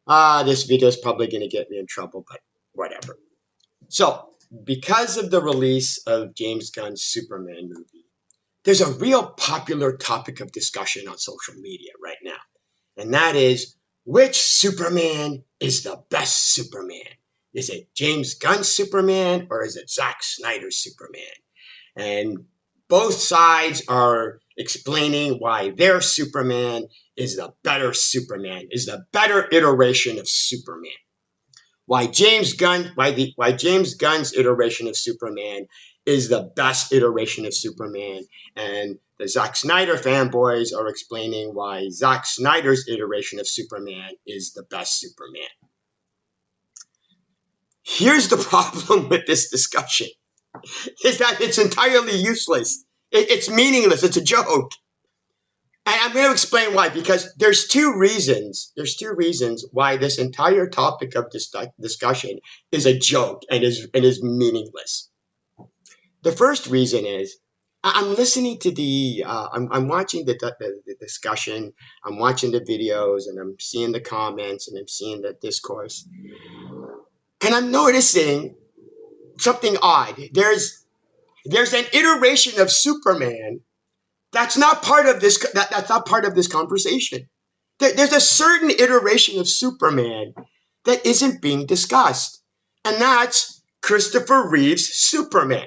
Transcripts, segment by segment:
This video is probably going to get me in trouble, but whatever. So, because of the release of James Gunn's Superman movie, there's a real popular topic of discussion on social media right now. And that is, which Superman is the best Superman? Is it James Gunn's Superman or is it Zack Snyder's Superman? And both sides are explaining why their Superman is the better Superman, is the better iteration of Superman. Why James Gunn's iteration of Superman is the best iteration of Superman, and the Zack Snyder fanboys are explaining why Zack Snyder's iteration of Superman is the best Superman. Here's the problem with this discussion, is that it's entirely useless. It's meaningless. It's a joke. And I'm going to explain why, because there's two reasons why this entire topic of this discussion is a joke and is meaningless. The first reason is I'm listening to I'm watching the discussion, I'm watching the videos, and I'm seeing the comments, and I'm seeing the discourse. And I'm noticing something odd. There's an iteration of Superman that's not part of this. That's not part of this conversation. There's a certain iteration of Superman that isn't being discussed, and that's Christopher Reeve's Superman.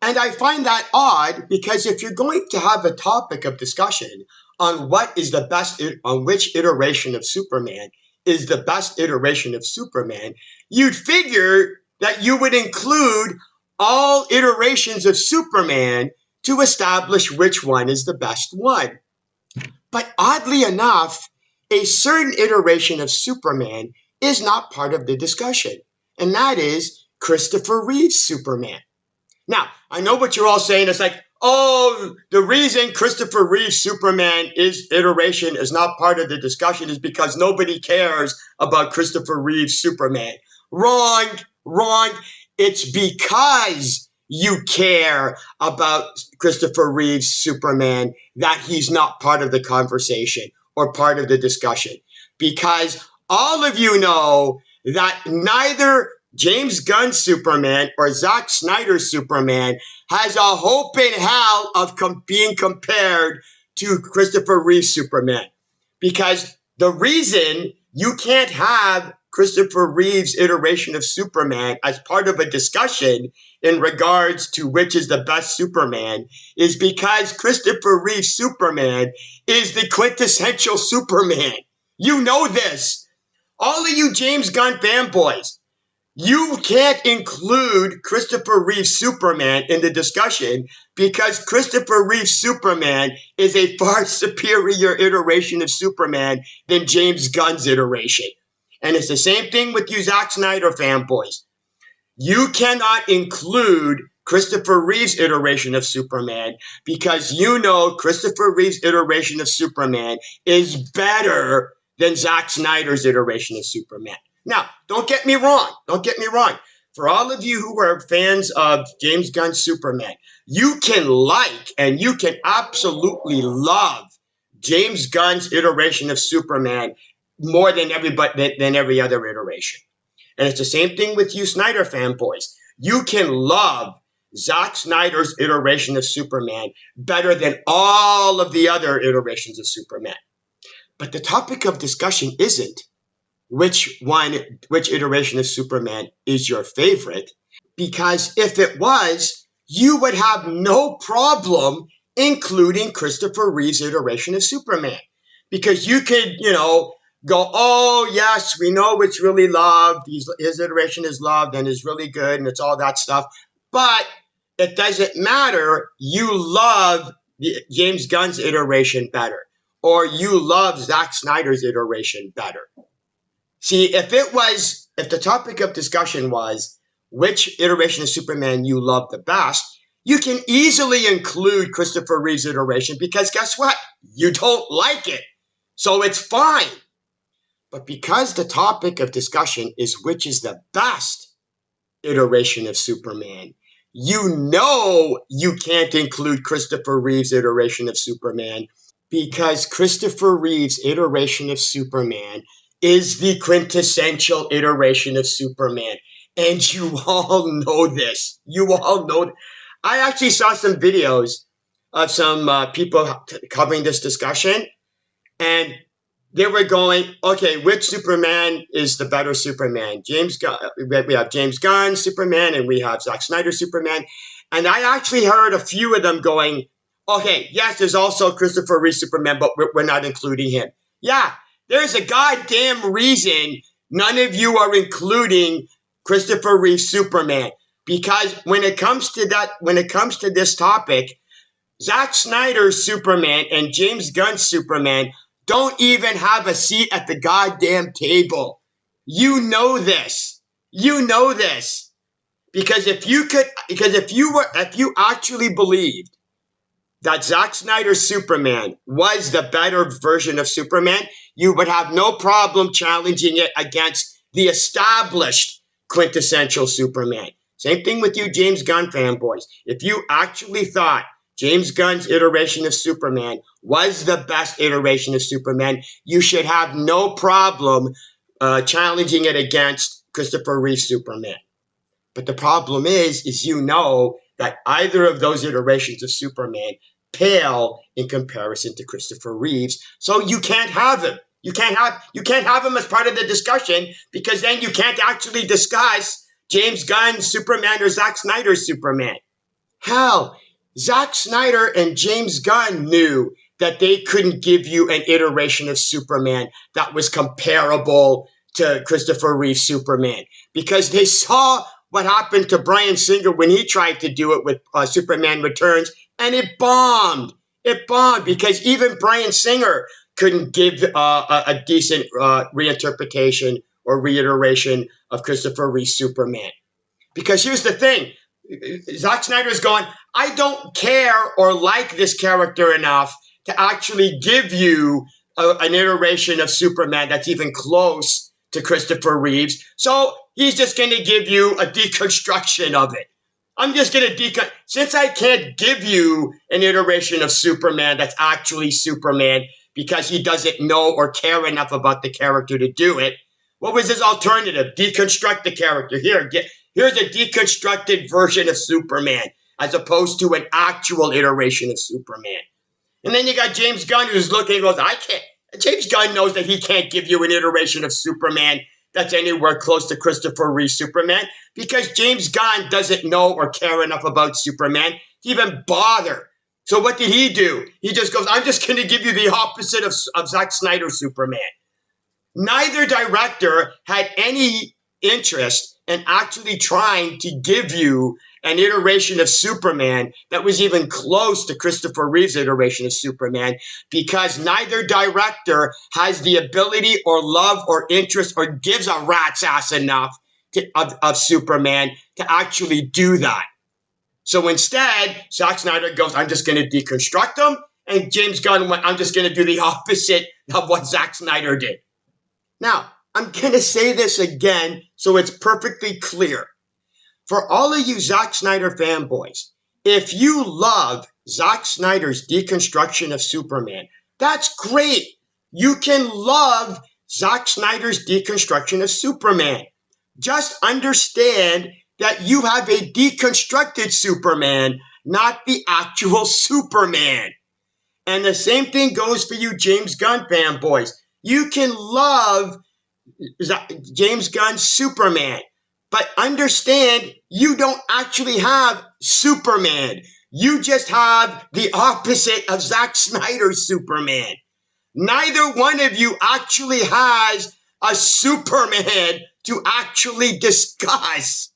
And I find that odd, because if you're going to have a topic of discussion on which iteration of Superman is the best iteration of Superman, you'd figure that you would include all iterations of Superman to establish which one is the best one. But oddly enough, a certain iteration of Superman is not part of the discussion, and that is Christopher Reeve's Superman. Now, I know what you're all saying. It's like, oh, the reason Christopher Reeve's Superman iteration is not part of the discussion is because nobody cares about Christopher Reeve's Superman. Wrong. It's because you care about Christopher Reeve's Superman that he's not part of the conversation or part of the discussion. Because all of you know that neither James Gunn's Superman or Zack Snyder's Superman has a hope in hell of being compared to Christopher Reeve's Superman. Because the reason you can't have Christopher Reeve's iteration of Superman as part of a discussion in regards to which is the best Superman is because Christopher Reeve's Superman is the quintessential Superman. You know this. All of you James Gunn fanboys, you can't include Christopher Reeve's Superman in the discussion because Christopher Reeve's Superman is a far superior iteration of Superman than James Gunn's iteration. And it's the same thing with you Zack Snyder fanboys. You cannot include Christopher Reeve's iteration of Superman because you know Christopher Reeve's iteration of Superman is better than Zack Snyder's iteration of Superman. Now, don't get me wrong. For all of you who are fans of James Gunn's Superman, you can like and you can absolutely love James Gunn's iteration of Superman more than every other iteration. And it's the same thing with you Snyder fanboys. You can love Zack Snyder's iteration of Superman better than all of the other iterations of Superman. But the topic of discussion isn't which iteration of Superman is your favorite, because if it was, you would have no problem including Christopher Reeve's iteration of Superman. Because you could, go, oh, yes, we know it's really loved. His iteration is loved and is really good and it's all that stuff. But it doesn't matter. You love James Gunn's iteration better, or you love Zack Snyder's iteration better. See, if the topic of discussion was which iteration of Superman you love the best, you can easily include Christopher Reeve's iteration because guess what? You don't like it. So it's fine. But because the topic of discussion is which is the best iteration of Superman, you know you can't include Christopher Reeve's iteration of Superman because Christopher Reeve's iteration of Superman is the quintessential iteration of Superman. And you all know this. You all know. I actually saw some videos of some people covering this discussion, and they were going, okay, which Superman is the better Superman? James Gunn, we have James Gunn Superman, and we have Zack Snyder Superman. And I actually heard a few of them going, okay, yes, there's also Christopher Reeve Superman, but we're not including him. Yeah, there's a goddamn reason none of you are including Christopher Reeve Superman. Because when it comes to this topic, Zack Snyder's Superman and James Gunn's Superman don't even have a seat at the goddamn table. You know this. You know this. Because if you actually believed that Zack Snyder's Superman was the better version of Superman, you would have no problem challenging it against the established quintessential Superman. Same thing with you James Gunn fanboys. If you actually thought James Gunn's iteration of Superman was the best iteration of Superman, you should have no problem challenging it against Christopher Reeve Superman. But the problem is you know that either of those iterations of Superman pale in comparison to Christopher Reeve's, so you can't have him. You can't have him as part of the discussion, because then you can't actually discuss James Gunn's Superman or Zack Snyder's Superman. Hell, Zack Snyder and James Gunn knew that they couldn't give you an iteration of Superman that was comparable to Christopher Reeve's Superman, because they saw what happened to Bryan Singer when he tried to do it with Superman Returns, and it bombed. It bombed because even Bryan Singer couldn't give a decent reinterpretation or reiteration of Christopher Reeve's Superman. Because here's the thing. Zack Snyder's going, I don't care or like this character enough to actually give you an iteration of Superman that's even close to Christopher Reeve's. So he's just going to give you a deconstruction of it. I'm just going to since I can't give you an iteration of Superman that's actually Superman because he doesn't know or care enough about the character to do it. What was his alternative? Deconstruct the character. Here's a deconstructed version of Superman as opposed to an actual iteration of Superman. And then you got James Gunn who's looking and goes, I can't. James Gunn knows that he can't give you an iteration of Superman that's anywhere close to Christopher Reeve Superman because James Gunn doesn't know or care enough about Superman to even bother. So what did he do? He just goes, I'm just going to give you the opposite of Zack Snyder's Superman. Neither director had any interest in actually trying to give you an iteration of Superman that was even close to Christopher Reeve's iteration of Superman because neither director has the ability or love or interest or gives a rat's ass enough of Superman to actually do that. So instead, Zack Snyder goes, I'm just going to deconstruct him, and James Gunn went, I'm just going to do the opposite of what Zack Snyder did. Now, I'm going to say this again so it's perfectly clear. For all of you Zack Snyder fanboys, if you love Zack Snyder's deconstruction of Superman, that's great. You can love Zack Snyder's deconstruction of Superman. Just understand that you have a deconstructed Superman, not the actual Superman. And the same thing goes for you James Gunn fanboys. You can love James Gunn's Superman, but understand you don't actually have Superman. You just have the opposite of Zack Snyder's Superman. Neither one of you actually has a Superman to actually discuss.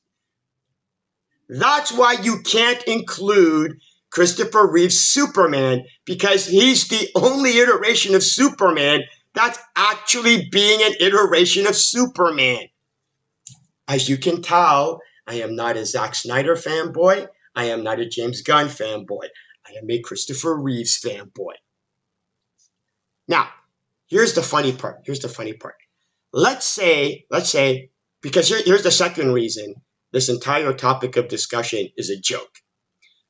That's why you can't include Christopher Reeve's Superman, because he's the only iteration of Superman that's actually being an iteration of Superman. As you can tell, I am not a Zack Snyder fanboy. I am not a James Gunn fanboy. I am a Christopher Reeves fanboy. Now, here's the funny part. Let's say, because here's the second reason this entire topic of discussion is a joke.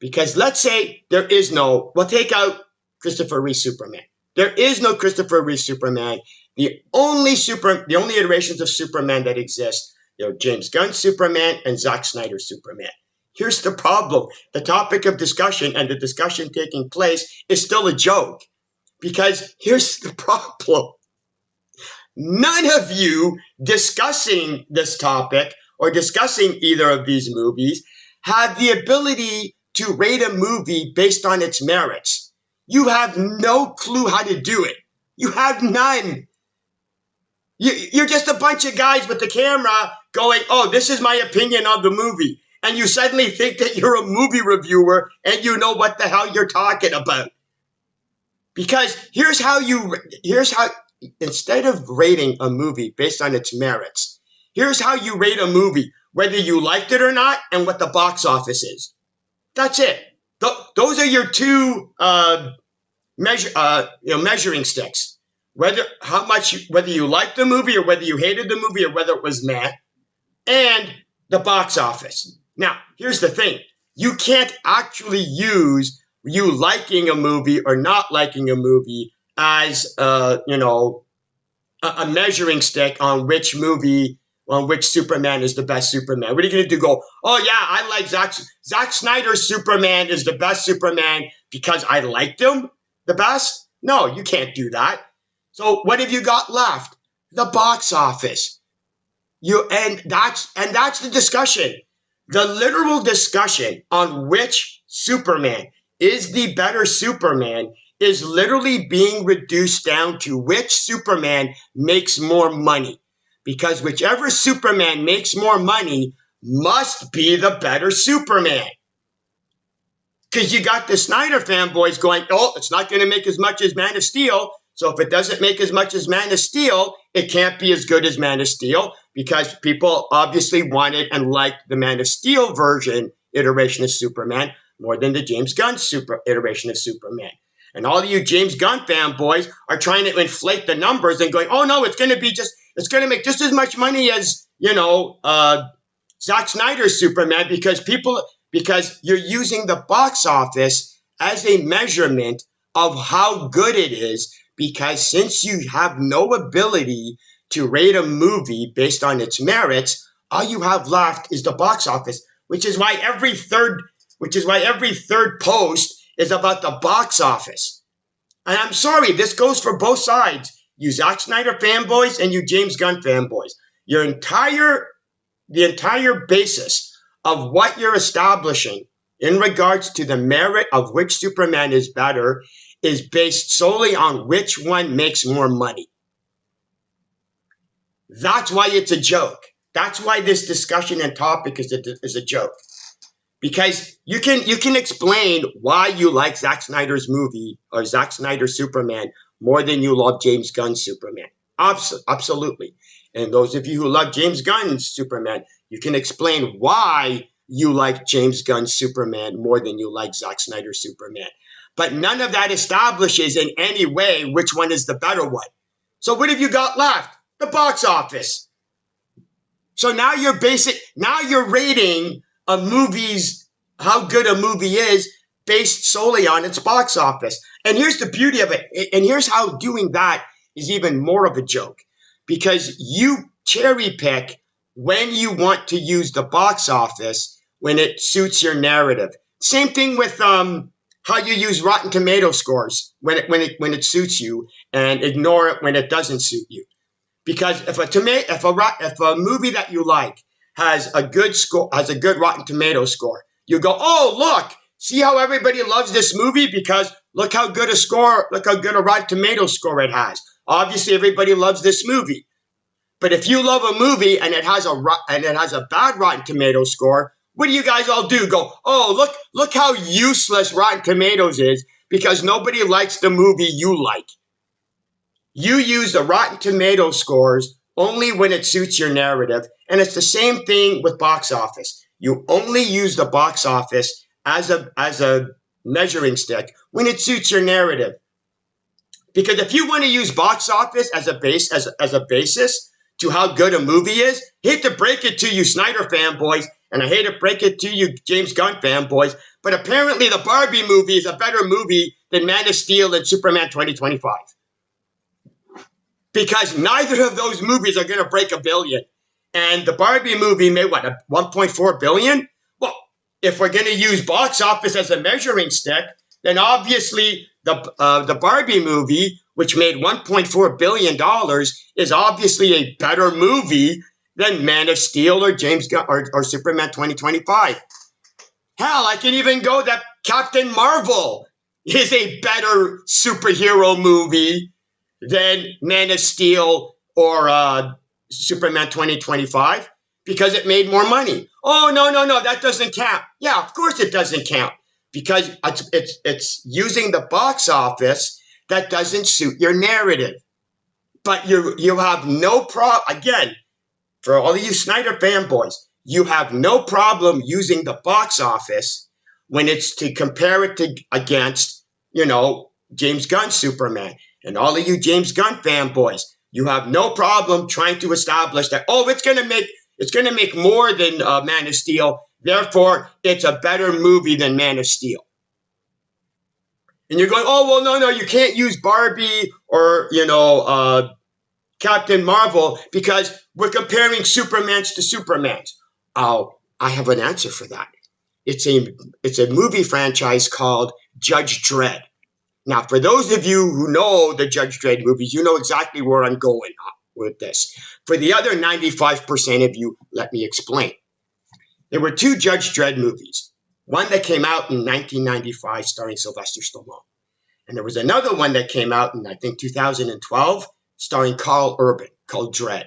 Because let's say there is no, we'll take out Christopher Reeve Superman. There is no Christopher Reeve Superman, The only iterations of Superman that exist, James Gunn Superman and Zack Snyder Superman. Here's the problem. The topic of discussion and the discussion taking place is still a joke. Because here's the problem. None of you discussing this topic or discussing either of these movies have the ability to rate a movie based on its merits. You have no clue how to do it. You have none. You're just a bunch of guys with the camera going, oh, this is my opinion on the movie. And you suddenly think that you're a movie reviewer and you know what the hell you're talking about. Because here's how, instead of rating a movie based on its merits, here's how you rate a movie, whether you liked it or not and what the box office is. That's it. Those are your two measuring sticks. Whether you liked the movie or whether you hated the movie or whether it was meh, and the box office. Now, here's the thing. You can't actually use you liking a movie or not liking a movie as a measuring stick on which Superman is the best Superman. What are you going to do? Go, oh yeah, I like Zack Snyder's Superman is the best Superman because I liked him the best? No, you can't do that. So what have you got left? The box office. And that's the discussion. The literal discussion on which Superman is the better Superman is literally being reduced down to which Superman makes more money. Because whichever Superman makes more money must be the better Superman. Because you got the Snyder fanboys going, oh, it's not going to make as much as Man of Steel. So if it doesn't make as much as Man of Steel, it can't be as good as Man of Steel because people obviously wanted and liked the Man of Steel iteration of Superman more than the James Gunn iteration of Superman. And all of you James Gunn fanboys are trying to inflate the numbers and going, oh no, it's going to make just as much money as, Zack Snyder's Superman because you're using the box office as a measurement of how good it is. Because since you have no ability to rate a movie based on its merits, all you have left is the box office, which is why every third post is about the box office. And I'm sorry, this goes for both sides. You Zack Snyder fanboys and you James Gunn fanboys. The entire basis of what you're establishing in regards to the merit of which Superman is better is based solely on which one makes more money. That's why it's a joke. That's why this discussion and topic is a joke. Because you can explain why you like Zack Snyder's movie or Zack Snyder's Superman more than you love James Gunn's Superman. Absolutely. And those of you who love James Gunn's Superman, you can explain why you like James Gunn's Superman more than you like Zack Snyder's Superman. But none of that establishes in any way which one is the better one. So what have you got left? The box office. So now you're rating a movie's, how good a movie is based solely on its box office. And here's the beauty of it. And here's how doing that is even more of a joke. Because you cherry pick when you want to use the box office when it suits your narrative. Same thing with how you use Rotten Tomato scores when it suits you and ignore it when it doesn't suit you. Because if a movie that you like has a good Rotten Tomato score, you go, oh look, see how everybody loves this movie because look how good a Rotten Tomato score it has. Obviously, everybody loves this movie. But if you love a movie and it has a bad Rotten Tomato score, what do you guys all do? Go, oh, look how useless Rotten Tomatoes is because nobody likes the movie you like. You use the Rotten Tomato scores only when it suits your narrative. And it's the same thing with box office. You only use the box office as a measuring stick when it suits your narrative. Because if you want to use box office as a basis to how good a movie is, hate to break it to you Snyder fanboys, and I hate to break it to you James Gunn fanboys, but apparently the Barbie movie is a better movie than Man of Steel and Superman 2025. because neither of those movies are going to break $1 billion. And the Barbie movie made what, 1.4 billion? Well, if we're going to use box office as a measuring stick, then obviously the Barbie movie, which made $1.4 billion, is obviously a better movie than Man of Steel or James Gunn or Superman 2025. Hell, I can even go that Captain Marvel is a better superhero movie than Man of Steel or Superman 2025 because it made more money. Oh, no, that doesn't count. Yeah, of course it doesn't count because it's using the box office that doesn't suit your narrative. But you have no problem, again, for all of you Snyder fanboys, you have no problem using the box office when it's to compare it against, James Gunn's Superman. And all of you James Gunn fanboys, you have no problem trying to establish that, it's going to make more than Man of Steel, therefore it's a better movie than Man of Steel. And you're going, no, you can't use Barbie or, Captain Marvel because we're comparing Supermans to Supermans. Oh, I have an answer for that. It's a movie franchise called Judge Dredd. Now, for those of you who know the Judge Dredd movies, you know exactly where I'm going with this. For the other 95% of you, let me explain. There were two Judge Dredd movies. One that came out in 1995 starring Sylvester Stallone. And there was another one that came out in, I think, 2012 starring Karl Urban called Dredd.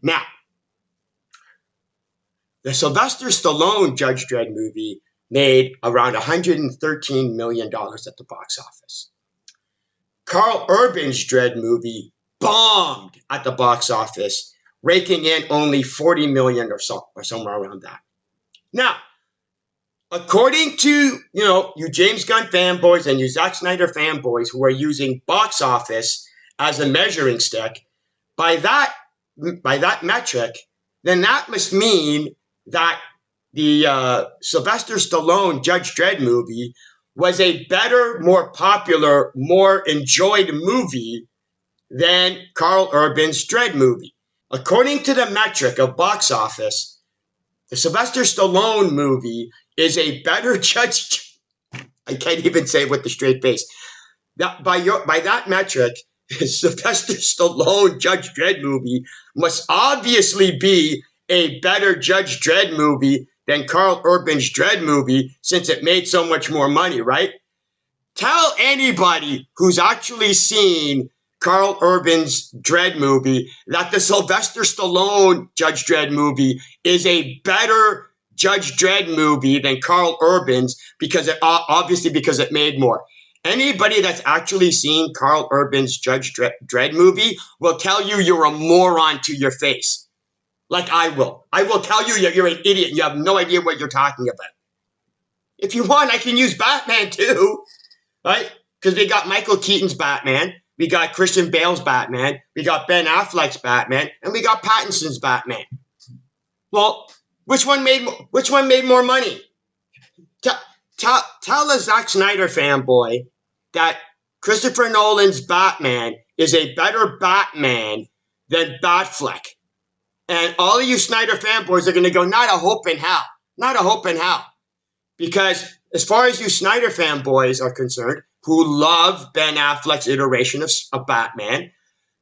Now, the Sylvester Stallone Judge Dredd movie made around $113 million at the box office. Karl Urban's Dredd movie bombed at the box office, raking in only $40 million or somewhere around that. Now, according to, you James Gunn fanboys and you Zack Snyder fanboys who are using box office as a measuring stick, by that metric, then that must mean that the Sylvester Stallone Judge Dredd movie was a better, more popular, more enjoyed movie than Karl Urban's Dredd movie. According to the metric of box office, the Sylvester Stallone movie is a better Judge. I can't even say it with the straight face. By that metric, Sylvester Stallone Judge Dredd movie must obviously be a better Judge Dredd movie than Karl Urban's Dredd movie since it made so much more money, right? Tell anybody who's actually seen Karl Urban's Dredd movie that the Sylvester Stallone Judge Dredd movie is a better Judge Dredd movie than Karl Urban's because it made more. Anybody that's actually seen Karl Urban's Judge Dredd movie will tell you you're a moron to your face. Like I will. I will tell you you're an idiot and you have no idea what you're talking about. If you want, I can use Batman too, right? Because we got Michael Keaton's Batman, we got Christian Bale's Batman, we got Ben Affleck's Batman, and we got Pattinson's Batman. Well, which one made more money? Tell a Zack Snyder fanboy that Christopher Nolan's Batman is a better Batman than Batfleck. And all of you Snyder fanboys are going to go, not a hope in hell. Not a hope in hell. Because as far as you Snyder fanboys are concerned, who love Ben Affleck's iteration of Batman,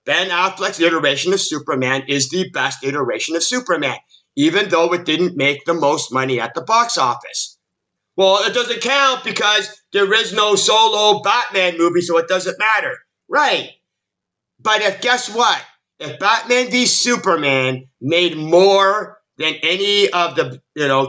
Ben Affleck's iteration of Superman is the best iteration of Superman, even though it didn't make the most money at the box office. Well, it doesn't count because there is no solo Batman movie, so it doesn't matter. Right. But guess what? If Batman v Superman made more than any of the,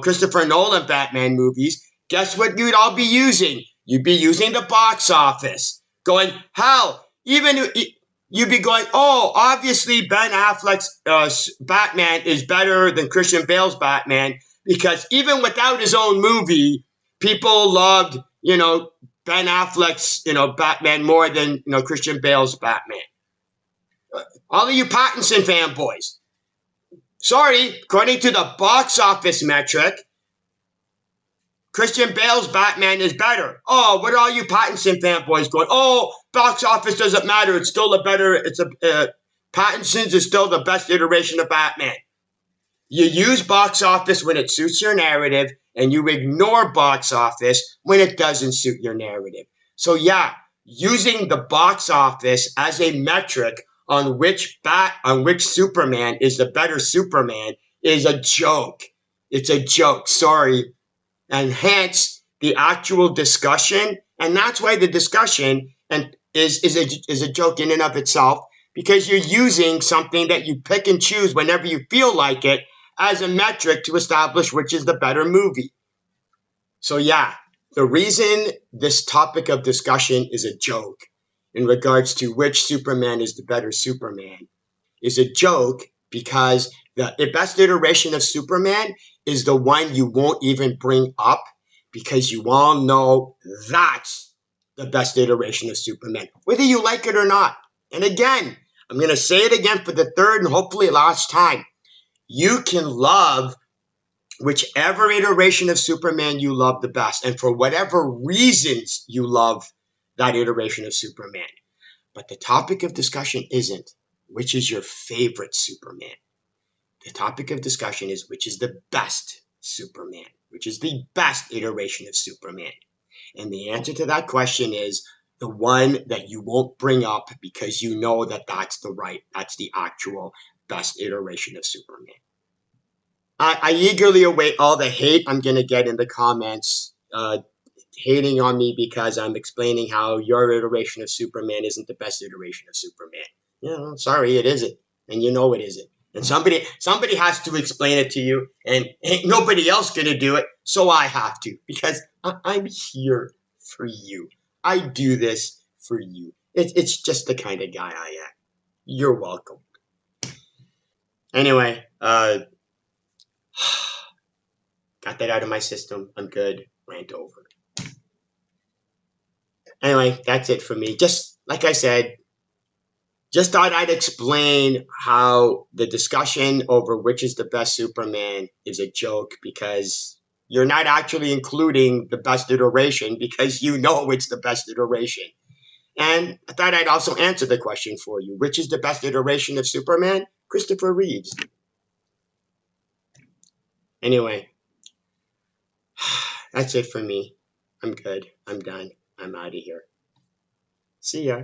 Christopher Nolan Batman movies, guess what you'd all be using? You'd be using the box office. Going, hell, you'd be going, obviously Ben Affleck's Batman is better than Christian Bale's Batman because even without his own movie, people loved, Ben Affleck's, Batman more than, Christian Bale's Batman. All of you Pattinson fanboys. Sorry, according to the box office metric, Christian Bale's Batman is better. Oh, what are all you Pattinson fanboys going? Oh, box office doesn't matter. It's still a better. Pattinson's is still the best iteration of Batman. You use box office when it suits your narrative, and you ignore box office when it doesn't suit your narrative. So yeah, using the box office as a metric on which Superman is the better Superman is a joke. It's a joke. Sorry. And hence the actual discussion, and that's why the discussion is a joke in and of itself, because you're using something that you pick and choose whenever you feel like it as a metric to establish which is the better movie. So yeah, the reason this topic of discussion is a joke in regards to which Superman is the better Superman is a joke because the best iteration of Superman is the one you won't even bring up because you all know that's the best iteration of Superman, whether you like it or not. And again, I'm going to say it again for the third and hopefully last time. You can love whichever iteration of Superman you love the best, and for whatever reasons you love that iteration of Superman. But the topic of discussion isn't which is your favorite Superman. The topic of discussion is which is the best Superman, which is the best iteration of Superman. And the answer to that question is the one that you won't bring up because you know that that's the actual best iteration of Superman. I eagerly await all the hate I'm going to get in the comments, hating on me because I'm explaining how your iteration of Superman isn't the best iteration of Superman. Sorry, it isn't. And you know it isn't. And somebody has to explain it to you, and ain't nobody else going to do it, so I have to, because I'm here for you. I do this for you. It's just the kind of guy I am. You're welcome. Anyway, got that out of my system. I'm good. Rant over. Anyway, that's it for me. Just like I said, just thought I'd explain how the discussion over which is the best Superman is a joke because you're not actually including the best iteration because you know it's the best iteration. And I thought I'd also answer the question for you. Which is the best iteration of Superman? Christopher Reeves. Anyway, that's it for me. I'm good. I'm done. I'm out of here. See ya.